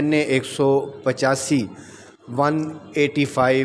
NA 185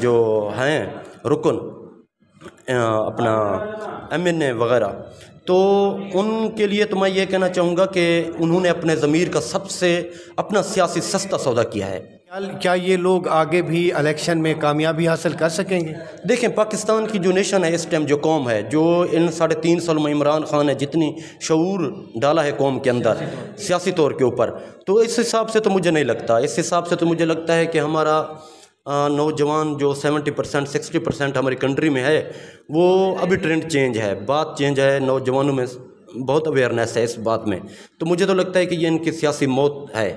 جو ہیں رکن اپنا MNA وغیرہ، تو ان کے لیے تو میں یہ کہنا چاہوں گا کہ انہوں نے اپنے ضمیر کا سب سے اپنا سیاسی سستا سودا کیا ہے۔ کیا یہ لوگ آگے بھی الیکشن میں کامیابی حاصل کر سکیں گے؟ دیکھیں، پاکستان کی جو نیشن ہے اس ٹائم، جو قوم ہے، جو ان 3.5 سالوں میں عمران خان نے جتنی شعور ڈالا ہے قوم کے اندر سیاسی طور کے اوپر، تو اس حساب سے تو مجھے نہیں لگتا، اس حساب سے تو مجھے لگتا ہے کہ ہمارا نوجوان جو 70% 60% ہماری کنٹری میں ہے، وہ ابھی ٹرینڈ چینج ہے، بات چینج ہے، نوجوانوں میں بہت اویئرنیس ہے اس بات میں۔ تو مجھے تو لگتا ہے کہ یہ ان کی سیاسی موت ہے۔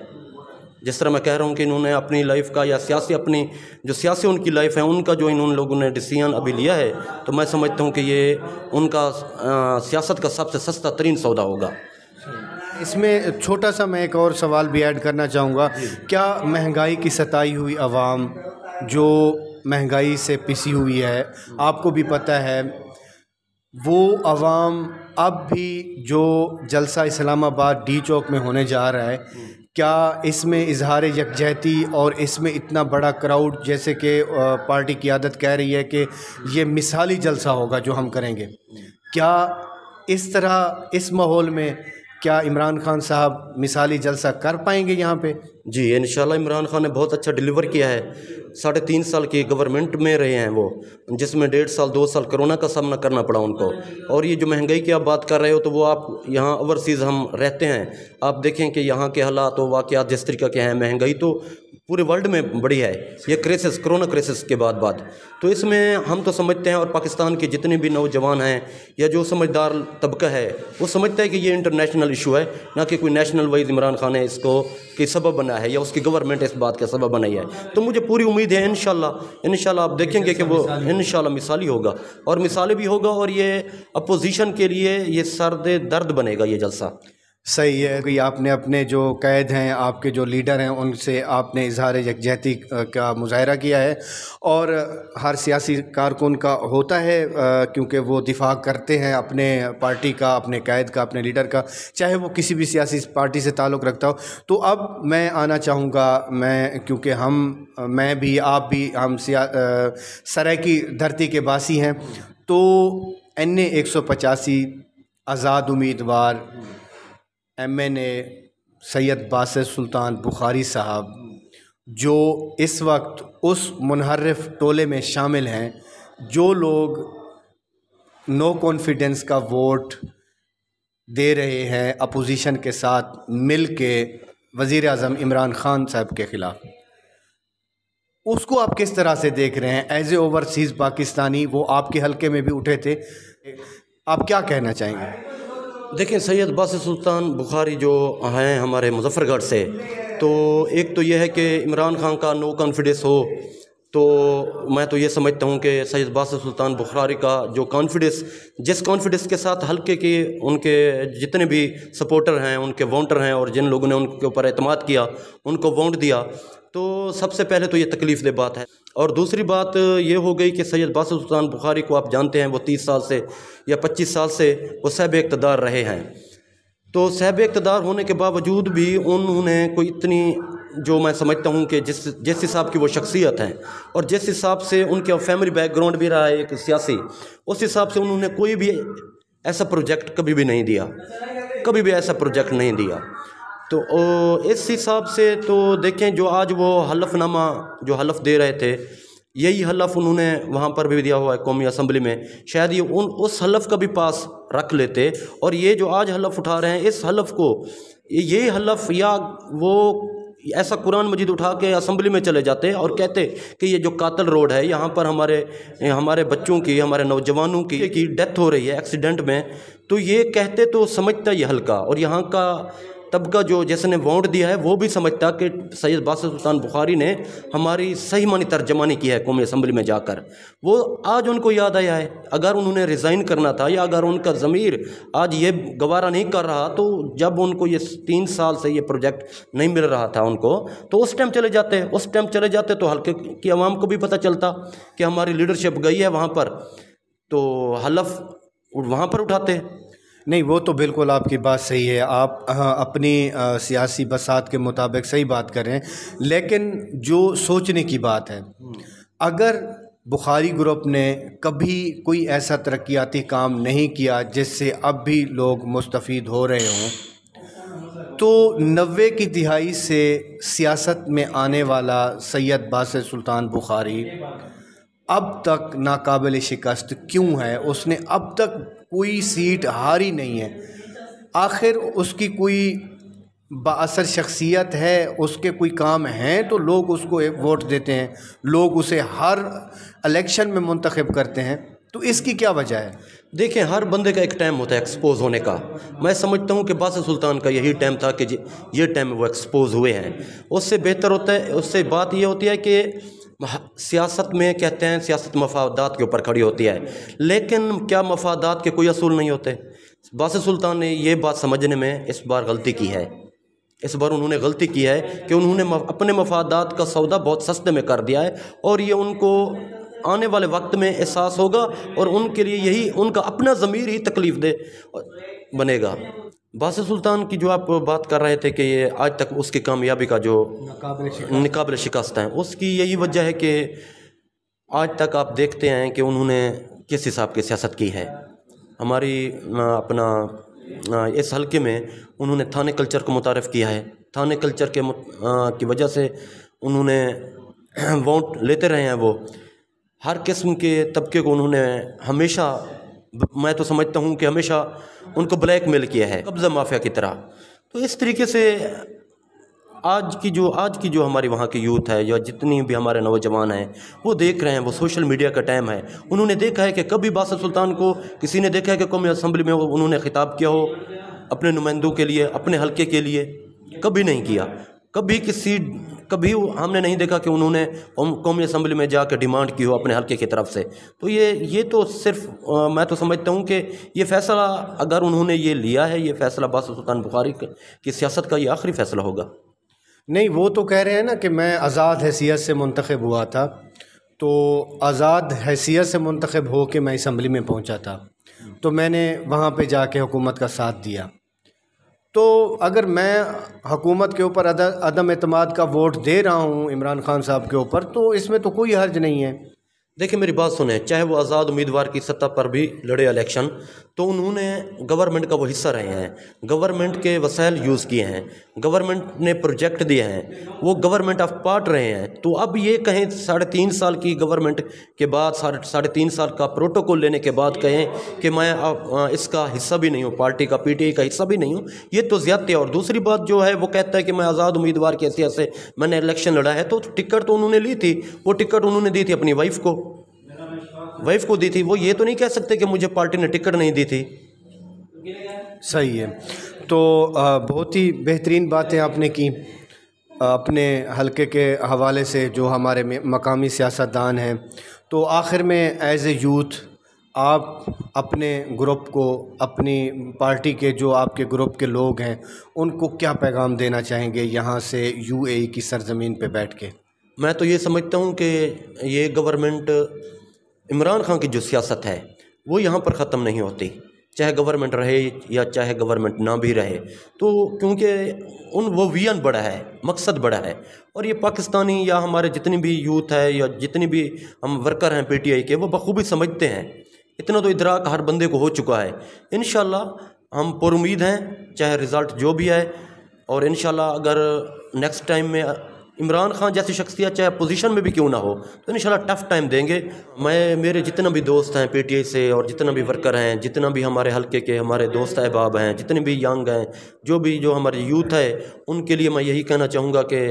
جس طرح میں کہہ رہا ہوں کہ انہوں نے اپنی لائف کا یا اپنی جو سیاسی ان کی لائف ہے ان کا جو ان لوگوں نے ڈیسیژن ابھی لیا ہے، تو میں سمجھتا ہوں کہ یہ ان کا سیاست کا سب سے سستا ترین سودا ہوگا۔ اس میں چھوٹا سا میں ایک اور سوال بھی ایڈ کرنا چاہوں گا، کیا مہنگائی کی ستائی ہوئی عوام جو مہنگائی سے پسی ہوئی ہے، آپ کو بھی پتہ ہے، وہ عوام اب بھی جو جلسہ اسلام آباد ڈی چوک میں ہونے جا رہا ہے، کیا اس میں اظہار یکجہتی اور اس میں اتنا بڑا کراؤڈ، جیسے کہ پارٹی قیادت کہہ رہی ہے کہ یہ مثالی جلسہ ہوگا جو ہم کریں گے، کیا اس طرح اس ماحول میں کیا عمران خان صاحب مثالی جلسہ کر پائیں گے یہاں پہ؟ جی انشاءاللہ عمران خان نے بہت اچھا ڈیلیور کیا ہے۔ 3.5 سال کی گورنمنٹ میں رہے ہیں وہ، جس میں 1.5 سال 2 سال کرونا کا سامنا کرنا پڑا ان کو۔ اور یہ جو مہنگائی کی آپ بات کر رہے ہو، تو وہ آپ یہاں اوورسیز ہم رہتے ہیں، آپ دیکھیں کہ یہاں کے حالات و واقعات جس طریقہ کے ہیں، مہنگائی تو پورے ورلڈ میں بڑی ہے، یہ کرائسس کرونا کرائسس کے بعد تو اس میں ہم تو سمجھتے ہیں، اور پاکستان کے جتنے بھی نوجوان ہیں یا جو سمجھدار طبقہ ہے، وہ سمجھتا ہے کہ یہ انٹرنیشنل ایشو ہے، نہ کہ کوئی نیشنل وائز عمران خان نے اس کو کی سبب بنا ہے یا اس کی گورنمنٹ اس بات کا سبب بنائی ہے۔ تو مجھے پوری امید ہے انشاءاللہ آپ دیکھیں گے کہ وہ انشاءاللہ مثالی ہوگا، اور مثالی بھی ہوگا، اور یہ اپوزیشن کے لیے یہ سرد درد بنے گا یہ جلسہ۔ صحیح ہے کہ آپ نے اپنے جو قائد ہیں، آپ کے جو لیڈر ہیں، ان سے آپ نے اظہار یکجہتی کا مظاہرہ کیا ہے، اور ہر سیاسی کارکن کا ہوتا ہے، کیونکہ وہ دفاع کرتے ہیں اپنے پارٹی کا، اپنے قائد کا، اپنے لیڈر کا، چاہے وہ کسی بھی سیاسی پارٹی سے تعلق رکھتا ہو۔ تو اب میں آنا چاہوں گا، کیونکہ میں بھی، آپ بھی، ہم سرائیکی دھرتی کے باسی ہیں، تو NA 185 آزاد امیدوار MNA سید باسط سلطان بخاری صاحب، جو اس وقت اس منحرف ٹولے میں شامل ہیں جو لوگ نو کانفیڈنس کا ووٹ دے رہے ہیں اپوزیشن کے ساتھ مل کے وزیر اعظم عمران خان صاحب کے خلاف، اس کو آپ کس طرح سے دیکھ رہے ہیں ایز اے اوورسیز پاکستانی؟ وہ آپ کے حلقے میں بھی اٹھے تھے، آپ کیا کہنا چاہیں گے؟ دیکھیں، سید باسط سلطان بخاری جو ہیں ہمارے مظفر گڑھ سے، تو ایک تو یہ ہے کہ عمران خان کا نو کانفیڈنس ہو، تو میں تو یہ سمجھتا ہوں کہ سید باسط سلطان بخاری کا جو کانفیڈنس، جس کانفیڈنس کے ساتھ حلقے کی ان کے جتنے بھی سپورٹر ہیں، ان کے ووٹر ہیں، اور جن لوگوں نے ان کے اوپر اعتماد کیا، ان کو ووٹ دیا، تو سب سے پہلے تو یہ تکلیف دہ بات ہے۔ اور دوسری بات یہ ہو گئی کہ سید باسط سلطان بخاری کو آپ جانتے ہیں، وہ 30 سال سے یا 25 سال سے وہ صاحب اقتدار رہے ہیں، تو صاحب اقتدار ہونے کے باوجود بھی انہوں نے کوئی اتنی، جو میں سمجھتا ہوں کہ جس حساب کی وہ شخصیت ہیں، اور جس حساب سے ان کے فیملی بیک گراؤنڈ بھی رہا ہے ایک سیاسی، اس حساب سے انہوں نے کوئی بھی ایسا پروجیکٹ کبھی بھی نہیں دیا، تو اس حساب سے تو دیکھیں، جو آج وہ حلف نامہ جو حلف دے رہے تھے، یہی حلف انہوں نے وہاں پر بھی دیا ہوا ہے قومی اسمبلی میں، شاید یہ اس حلف کا بھی پاس رکھ لیتے، اور یہ جو آج حلف اٹھا رہے ہیں، اس حلف کو، یہ حلف یا وہ ایسا قرآن مجید اٹھا کے اسمبلی میں چلے جاتے اور کہتے کہ یہ جو قاتل روڈ ہے، یہاں پر ہمارے بچوں کی، ہمارے نوجوانوں کی ڈیتھ ہو رہی ہے ایکسیڈنٹ میں، تو یہ کہتے تو سمجھتا یہ حلقہ، اور یہاں کا طبقہ جو جس نے ووٹ دیا ہے وہ بھی سمجھتا کہ سید باسط سلطان بخاری نے ہماری صحیح معنی ترجمانی کی ہے قومی اسمبلی میں جا کر۔ وہ آج ان کو یاد آیا ہے، اگر انہوں نے ریزائن کرنا تھا، یا اگر ان کا ضمیر آج یہ گوارا نہیں کر رہا، تو جب ان کو یہ 3 سال سے یہ پروجیکٹ نہیں مل رہا تھا ان کو، تو اس ٹائم چلے جاتے تو حلقے کی عوام کو بھی پتہ چلتا کہ ہماری لیڈرشپ گئی ہے وہاں پر، تو حلف وہاں پر اٹھاتے۔ نہیں، وہ تو بالکل آپ کی بات صحیح ہے، آپ اپنی سیاسی بساط کے مطابق صحیح بات کر رہے ہیں، لیکن جو سوچنے کی بات ہے، اگر بخاری گروپ نے کبھی کوئی ایسا ترقیاتی کام نہیں کیا جس سے اب بھی لوگ مستفید ہو رہے ہوں، تو 90 کی دہائی سے سیاست میں آنے والا سید باسط سلطان بخاری اب تک ناقابل شکست کیوں ہے؟ اس نے اب تک کوئی سیٹ ہاری نہیں ہے۔ آخر اس کی کوئی بااثر شخصیت ہے، اس کے کوئی کام ہیں تو لوگ اس کو ووٹ دیتے ہیں، لوگ اسے ہر الیکشن میں منتخب کرتے ہیں، تو اس کی کیا وجہ ہے؟ دیکھیں، ہر بندے کا ایک ٹائم ہوتا ہے ایکسپوز ہونے کا۔ میں سمجھتا ہوں کہ باسط سلطان کا یہی ٹائم تھا کہ یہ ٹائم وہ ایکسپوز ہوئے ہیں۔ اس سے بہتر ہوتا ہے، اس سے بات یہ ہوتی ہے کہ سیاست میں کہتے ہیں سیاست مفادات کے اوپر کھڑی ہوتی ہے، لیکن کیا مفادات کے کوئی اصول نہیں ہوتے؟ باسط سلطان نے یہ بات سمجھنے میں اس بار غلطی کی ہے۔ اس بار انہوں نے غلطی کی ہے کہ انہوں نے اپنے مفادات کا سودا بہت سستے میں کر دیا ہے، اور یہ ان کو آنے والے وقت میں احساس ہوگا، اور ان کے لیے یہی ان کا اپنا ضمیر ہی تکلیف دہ بنے گا۔ باسط سلطان کی جو آپ بات کر رہے تھے کہ یہ آج تک اس کی کامیابی کا جو ناقابل شکست ہیں، اس کی یہی وجہ ہے کہ آج تک آپ دیکھتے ہیں کہ انہوں نے کس حساب کی سیاست کی ہے۔ ہماری اپنا اس حلقے میں انہوں نے تھانے کلچر کو متعارف کیا ہے۔ تھانے کلچر کی وجہ سے انہوں نے ووٹ لیتے رہے ہیں۔ وہ ہر قسم کے طبقے کو انہوں نے ہمیشہ، میں تو سمجھتا ہوں کہ ہمیشہ ان کو بلیک میل کیا ہے، قبضہ مافیا کی طرح۔ تو اس طریقے سے آج کی جو ہماری وہاں کی یوتھ ہے، یا جتنی بھی ہمارے نوجوان ہیں، وہ دیکھ رہے ہیں، وہ سوشل میڈیا کا ٹائم ہے۔ انہوں نے دیکھا ہے کہ کبھی باسط سلطان کو کسی نے دیکھا ہے کہ قومی اسمبلی میں انہوں نے خطاب کیا ہو اپنے نمائندوں کے لیے، اپنے حلقے کے لیے؟ کبھی نہیں کیا۔ کبھی ہم نے نہیں دیکھا کہ انہوں نے قومی اسمبلی میں جا کے ڈیمانڈ کی ہو اپنے حلقے کی طرف سے۔ تو یہ تو صرف میں تو سمجھتا ہوں کہ یہ فیصلہ اگر انہوں نے یہ لیا ہے، یہ فیصلہ باسط سلطان بخاری کی سیاست کا یہ آخری فیصلہ ہوگا۔ نہیں، وہ تو کہہ رہے ہیں نا کہ میں آزاد حیثیت سے منتخب ہوا تھا، تو آزاد حیثیت سے منتخب ہو کے میں اسمبلی میں پہنچا تھا، تو میں نے وہاں پہ جا کے حکومت کا ساتھ دیا۔ تو اگر میں حکومت کے اوپر عدم اعتماد کا ووٹ دے رہا ہوں عمران خان صاحب کے اوپر، تو اس میں تو کوئی حرج نہیں ہے۔ دیکھیں، میری بات سنیں، چاہے وہ آزاد امیدوار کی سطح پر بھی لڑے الیکشن، تو انہوں نے گورنمنٹ کا وہ حصہ رہے ہیں، گورنمنٹ کے وسائل یوز کیے ہیں، گورنمنٹ نے پروجیکٹ دیے ہیں، وہ گورنمنٹ آف پارٹ رہے ہیں۔ تو اب یہ کہیں 3.5 سال کی گورنمنٹ کے بعد، 3.5 سال کا پروٹوکول لینے کے بعد کہیں کہ میں اس کا حصہ بھی نہیں ہوں، پارٹی کا پی ٹی آئی کا حصہ بھی نہیں ہوں، یہ تو زیادتی ہے۔ اور دوسری بات جو ہے، وہ کہتا ہے کہ میں آزاد امیدوار کی حیثیت سے میں نے الیکشن لڑا ہے، تو ٹکٹ تو انہوں نے لی تھی، وہ ٹکٹ انہوں نے دی تھی اپنی وائف کو دی تھی۔ وہ یہ تو نہیں کہہ سکتے کہ مجھے پارٹی نے ٹکٹ نہیں دی تھی۔ صحیح ہے۔ تو بہت ہی بہترین باتیں آپ نے کی اپنے حلقے کے حوالے سے، جو ہمارے مقامی سیاستدان ہیں۔ تو آخر میں ایز اے یوتھ آپ اپنے گروپ کو، اپنی پارٹی کے جو آپ کے گروپ کے لوگ ہیں، ان کو کیا پیغام دینا چاہیں گے یہاں سے UAE کی سرزمین پہ بیٹھ کے؟ میں تو یہ سمجھتا ہوں کہ یہ گورنمنٹ، عمران خان کی جو سیاست ہے وہ یہاں پر ختم نہیں ہوتی، چاہے گورنمنٹ رہے یا چاہے گورنمنٹ نہ بھی رہے۔ تو کیونکہ وہ ویژن بڑا ہے، مقصد بڑا ہے، اور یہ پاکستانی یا ہمارے جتنی بھی یوتھ ہے یا جتنی بھی ہم ورکر ہیں PTI کے، وہ بخوبی سمجھتے ہیں۔ اتنا تو ادراک ہر بندے کو ہو چکا ہے۔ انشاءاللہ ہم پر امید ہیں، چاہے رزلٹ جو بھی ہے، اور انشاءاللہ اگر نیکسٹ ٹائم میں عمران خان جیسی شخصیت چاہے پوزیشن میں بھی کیوں نہ ہو، تو انشاءاللہ ٹف ٹائم دیں گے۔ میرے جتنا بھی دوست ہیں PTI سے، اور جتنا بھی ورکر ہیں، جتنا بھی ہمارے حلقے کے ہمارے دوست احباب ہیں، جتنے بھی ینگ ہیں، جو ہماری یوتھ ہے، ان کے لیے میں یہی کہنا چاہوں گا کہ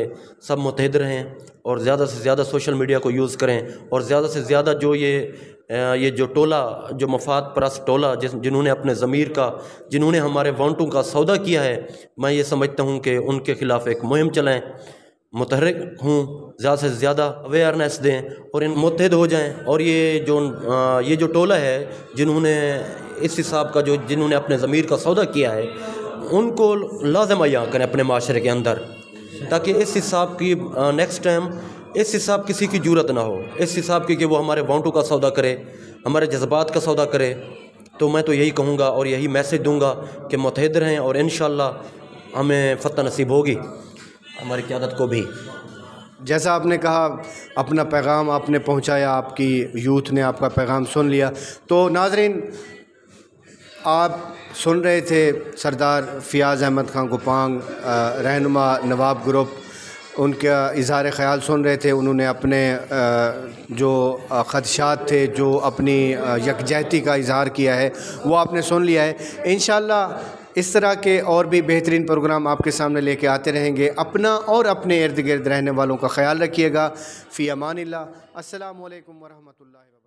سب متحد رہیں، اور زیادہ سے زیادہ سوشل میڈیا کو یوز کریں، اور زیادہ سے زیادہ جو یہ جو ٹولہ، جو مفاد پرست ٹولہ جنہوں نے اپنے ضمیر کا، جنہوں نے ہمارے وانٹوں کا سودا کیا ہے، میں یہ سمجھتا ہوں کہ ان کے خلاف ایک مہم چلائیں، متحرک ہوں، زیادہ سے زیادہ اویئرنیس دیں، اور ان متحد ہو جائیں۔ اور یہ جو ٹولہ ہے جنہوں نے اس حساب کا، جنہوں نے اپنے ضمیر کا سودا کیا ہے، ان کو لازم عیاں کریں اپنے معاشرے کے اندر، تاکہ اس حساب کی نیکسٹ ٹائم اس حساب کسی کی جرات نہ ہو، اس حساب کی کہ وہ ہمارے وانٹوں کا سودا کرے، ہمارے جذبات کا سودا کرے۔ تو میں تو یہی کہوں گا اور یہی میسج دوں گا کہ متحد رہیں، اور انشاءاللہ ہمیں فتح نصیب ہوگی، ہماری قیادت کو بھی۔ جیسا آپ نے کہا اپنا پیغام آپ نے پہنچایا، آپ کی یوتھ نے آپ کا پیغام سن لیا۔ تو ناظرین، آپ سن رہے تھے سردار فیاض احمد خان کوپانگ، رہنما نواب گروپ، ان کا اظہار خیال سن رہے تھے۔ انہوں نے اپنے جو خدشات تھے، جو اپنی یکجہتی کا اظہار کیا ہے، وہ آپ نے سن لیا ہے۔ انشاءاللہ اس طرح کے اور بھی بہترین پروگرام آپ کے سامنے لے کے آتے رہیں گے۔ اپنا اور اپنے ارد گرد رہنے والوں کا خیال رکھیے گا۔ فی امان اللہ۔ السلام علیکم ورحمۃ اللہ وبرکاتہ۔